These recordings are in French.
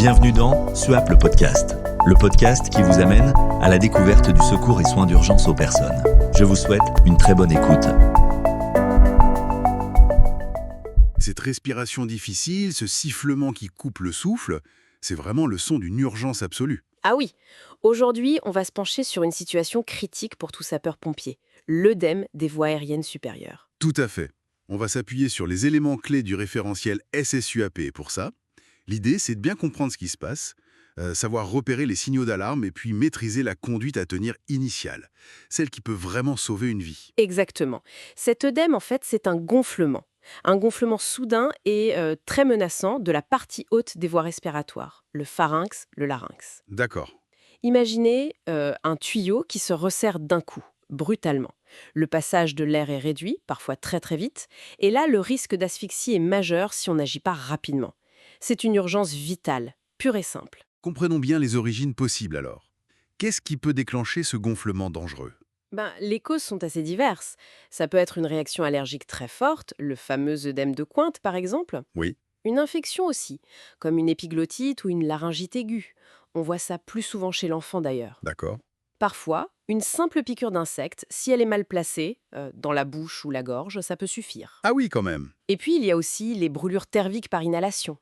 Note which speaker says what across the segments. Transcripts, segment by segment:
Speaker 1: Bienvenue dans SUAP le podcast qui vous amène à la découverte du secours et soins d'urgence aux personnes. Je vous souhaite une très bonne écoute.
Speaker 2: Cette respiration difficile, ce sifflement qui coupe le souffle, c'est vraiment le son d'une urgence absolue.
Speaker 3: Ah oui, aujourd'hui, on va se pencher sur une situation critique pour tout sapeur-pompier, l'œdème des voies aériennes supérieures.
Speaker 2: Tout à fait. On va s'appuyer sur les éléments clés du référentiel SSUAP pour ça. L'idée, c'est de bien comprendre ce qui se passe, savoir repérer les signaux d'alarme et puis maîtriser la conduite à tenir initiale, celle qui peut vraiment sauver une vie.
Speaker 3: Exactement. Cet œdème, en fait, c'est un gonflement. Un gonflement soudain et très menaçant de la partie haute des voies respiratoires, le pharynx, le larynx.
Speaker 2: D'accord.
Speaker 3: Imaginez un tuyau qui se resserre d'un coup, brutalement. Le passage de l'air est réduit, parfois très très vite, et là, le risque d'asphyxie est majeur si on n'agit pas rapidement. C'est une urgence vitale, pure et simple.
Speaker 2: Comprenons bien les origines possibles alors. Qu'est-ce qui peut déclencher ce gonflement dangereux?
Speaker 3: Les causes sont assez diverses. Ça peut être une réaction allergique très forte, le fameux œdème de Cointe par exemple.
Speaker 2: Oui,
Speaker 3: Une infection aussi, comme une épiglottite ou une laryngite aiguë. On voit ça plus souvent chez l'enfant d'ailleurs.
Speaker 2: d'accord.
Speaker 3: Parfois, une simple piqûre d'insecte, si elle est mal placée, dans la bouche ou la gorge, ça peut suffire.
Speaker 2: Ah oui, quand même.
Speaker 3: Et puis il y a aussi les brûlures thermiques par inhalation.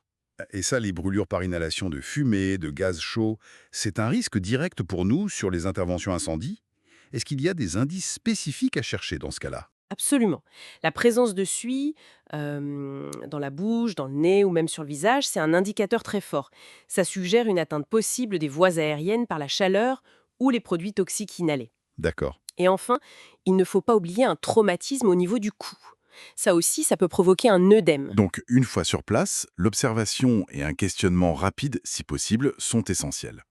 Speaker 2: Et ça, les brûlures par inhalation de fumée, de gaz chaud, c'est un risque direct pour nous sur les interventions incendie? Est-ce qu'il y a des indices spécifiques à chercher dans ce cas-là?
Speaker 3: Absolument. La présence de suie dans la bouche, dans le nez ou même sur le visage, c'est un indicateur très fort. Ça suggère une atteinte possible des voies aériennes par la chaleur ou les produits toxiques inhalés.
Speaker 2: D'accord.
Speaker 3: Et enfin, il ne faut pas oublier un traumatisme au niveau du cou. Ça aussi, ça peut provoquer un œdème.
Speaker 2: Donc, une fois sur place, l'observation et un questionnement rapide, si possible, sont essentiels.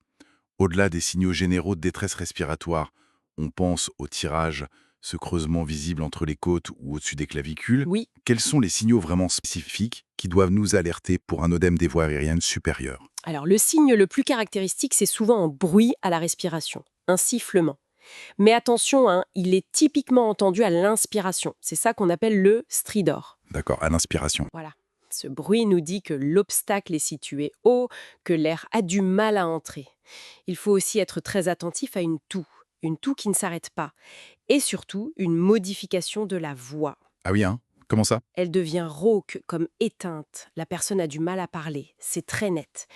Speaker 2: Au-delà des signaux généraux de détresse respiratoire, on pense au tirage, ce creusement visible entre les côtes ou au-dessus des clavicules.
Speaker 3: Oui,
Speaker 2: Quels sont les signaux vraiment spécifiques qui doivent nous alerter pour un œdème des voies aériennes supérieures?
Speaker 3: alors le signe le plus caractéristique, c'est souvent un bruit à la respiration, un sifflement. Mais attention, hein, il est typiquement entendu à l'inspiration. C'est ça qu'on appelle le stridor.
Speaker 2: D'accord, à l'inspiration.
Speaker 3: Voilà. Ce bruit nous dit que l'obstacle est situé haut, que l'air a du mal à entrer. Il faut aussi être très attentif à une toux qui ne s'arrête pas, et surtout une modification de la voix.
Speaker 2: Ah oui, hein? Comment ça?
Speaker 3: Elle devient rauque, comme éteinte. La personne a du mal à parler. C'est très net.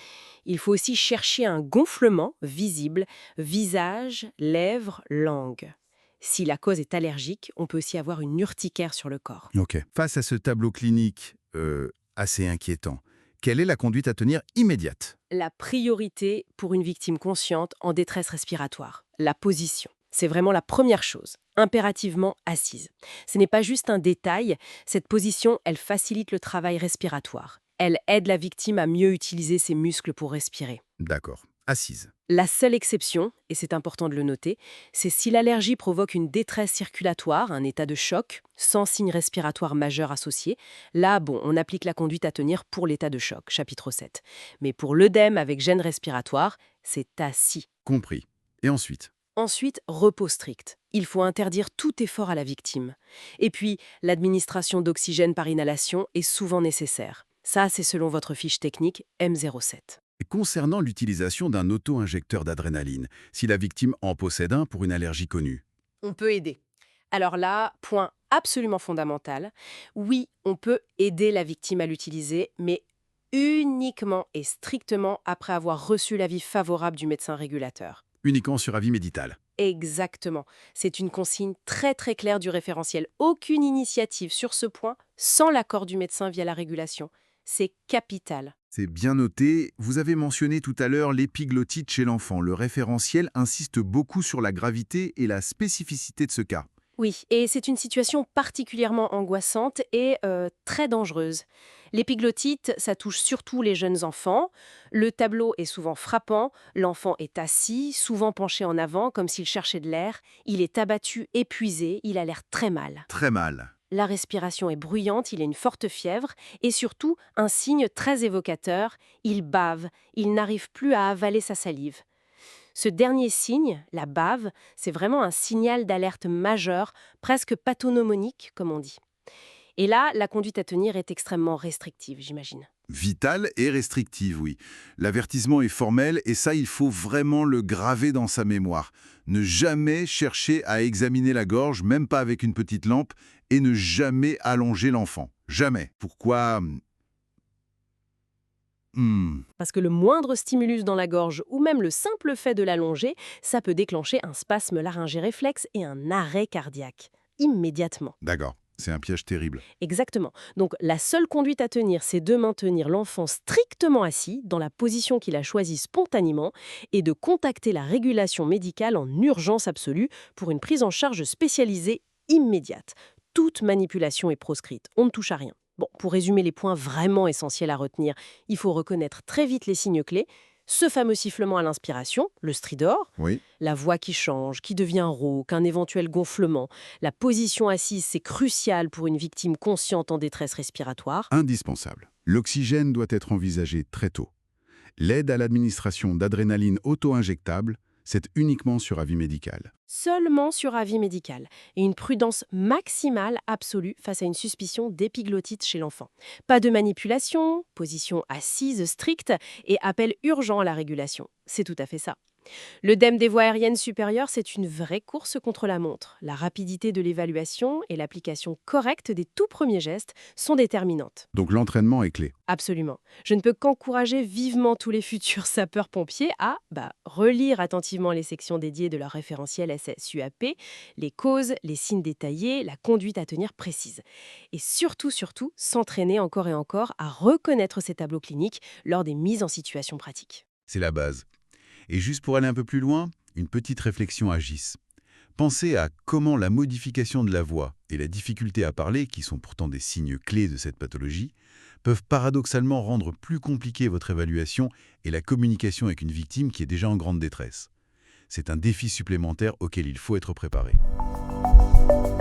Speaker 3: Il faut aussi chercher un gonflement visible, visage, lèvres, langue. Si la cause est allergique, on peut aussi avoir une urticaire sur le corps.
Speaker 2: Ok. Face à ce tableau clinique assez inquiétant, quelle est la conduite à tenir immédiate?
Speaker 3: La priorité pour une victime consciente en détresse respiratoire, la position. C'est vraiment la première chose, impérativement assise. Ce n'est pas juste un détail, cette position, elle facilite le travail respiratoire. Elle aide la victime à mieux utiliser ses muscles pour respirer.
Speaker 2: D'accord. Assise.
Speaker 3: La seule exception, et c'est important de le noter, c'est si l'allergie provoque une détresse circulatoire, un état de choc, sans signe respiratoire majeur associé. Là, on applique la conduite à tenir pour l'état de choc, chapitre 7. Mais pour l'œdème avec gêne respiratoire, c'est assis.
Speaker 2: Compris. Et ensuite?
Speaker 3: Ensuite, repos strict. Il faut interdire tout effort à la victime. Et puis, l'administration d'oxygène par inhalation est souvent nécessaire. Ça, c'est selon votre fiche technique M07.
Speaker 2: Et concernant l'utilisation d'un auto-injecteur d'adrénaline, si la victime en possède un pour une allergie connue.
Speaker 3: On peut aider. Alors là, point absolument fondamental, oui, on peut aider la victime à l'utiliser, mais uniquement et strictement après avoir reçu l'avis favorable du médecin régulateur.
Speaker 2: Uniquement sur avis médical.
Speaker 3: Exactement. C'est une consigne très très claire du référentiel. Aucune initiative sur ce point sans l'accord du médecin via la régulation. C'est capital.
Speaker 2: C'est bien noté. Vous avez mentionné tout à l'heure l'épiglottite chez l'enfant. Le référentiel insiste beaucoup sur la gravité et la spécificité de ce cas.
Speaker 3: Oui, et c'est une situation particulièrement angoissante et très dangereuse. L'épiglottite, ça touche surtout les jeunes enfants. Le tableau est souvent frappant. L'enfant est assis, souvent penché en avant, comme s'il cherchait de l'air. Il est abattu, épuisé, il a l'air très mal.
Speaker 2: Très mal.
Speaker 3: La respiration est bruyante, il a une forte fièvre et surtout, un signe très évocateur, il bave, il n'arrive plus à avaler sa salive. Ce dernier signe, la bave, c'est vraiment un signal d'alerte majeur, presque pathognomonique, comme on dit. Et là, la conduite à tenir est extrêmement restrictive, j'imagine.
Speaker 2: Vitale et restrictive, oui. L'avertissement est formel et ça, il faut vraiment le graver dans sa mémoire. Ne jamais chercher à examiner la gorge, même pas avec une petite lampe, et ne jamais allonger l'enfant. Jamais. Pourquoi?
Speaker 3: Parce que le moindre stimulus dans la gorge ou même le simple fait de l'allonger, ça peut déclencher un spasme laryngé réflexe et un arrêt cardiaque. Immédiatement.
Speaker 2: D'accord, c'est un piège terrible.
Speaker 3: Exactement. Donc la seule conduite à tenir, c'est de maintenir l'enfant strictement assis, dans la position qu'il a choisie spontanément, et de contacter la régulation médicale en urgence absolue pour une prise en charge spécialisée immédiate. Toute manipulation est proscrite, on ne touche à rien. Bon, pour résumer les points vraiment essentiels à retenir, il faut reconnaître très vite les signes clés, ce fameux sifflement à l'inspiration, le stridor,
Speaker 2: Oui.
Speaker 3: la voix qui change, qui devient rauque, un éventuel gonflement. La position assise, c'est crucial pour une victime consciente en détresse respiratoire.
Speaker 2: Indispensable. L'oxygène doit être envisagé très tôt. L'aide à l'administration d'adrénaline auto-injectable, c'est uniquement sur avis médical.
Speaker 3: Seulement sur avis médical. Et une prudence maximale absolue face à une suspicion d'épiglottite chez l'enfant. Pas de manipulation, position assise stricte et appel urgent à la régulation. C'est tout à fait ça. L'œdème des voies aériennes supérieures, c'est une vraie course contre la montre. La rapidité de l'évaluation et l'application correcte des tout premiers gestes sont déterminantes.
Speaker 2: Donc l'entraînement est clé.
Speaker 3: Absolument. Je ne peux qu'encourager vivement tous les futurs sapeurs-pompiers à relire attentivement les sections dédiées de leur référentiel SSUAP, les causes, les signes détaillés, la conduite à tenir précise. Et surtout, s'entraîner encore et encore à reconnaître ces tableaux cliniques lors des mises en situation pratiques.
Speaker 2: C'est la base. Et juste pour aller un peu plus loin, une petite réflexion à Gis. Pensez à comment la modification de la voix et la difficulté à parler, qui sont pourtant des signes clés de cette pathologie, peuvent paradoxalement rendre plus compliquée votre évaluation et la communication avec une victime qui est déjà en grande détresse. C'est un défi supplémentaire auquel il faut être préparé.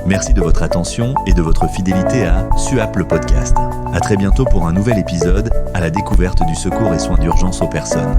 Speaker 1: Merci de votre attention et de votre fidélité à SUAP le podcast. À très bientôt pour un nouvel épisode à la découverte du secours et soins d'urgence aux personnes.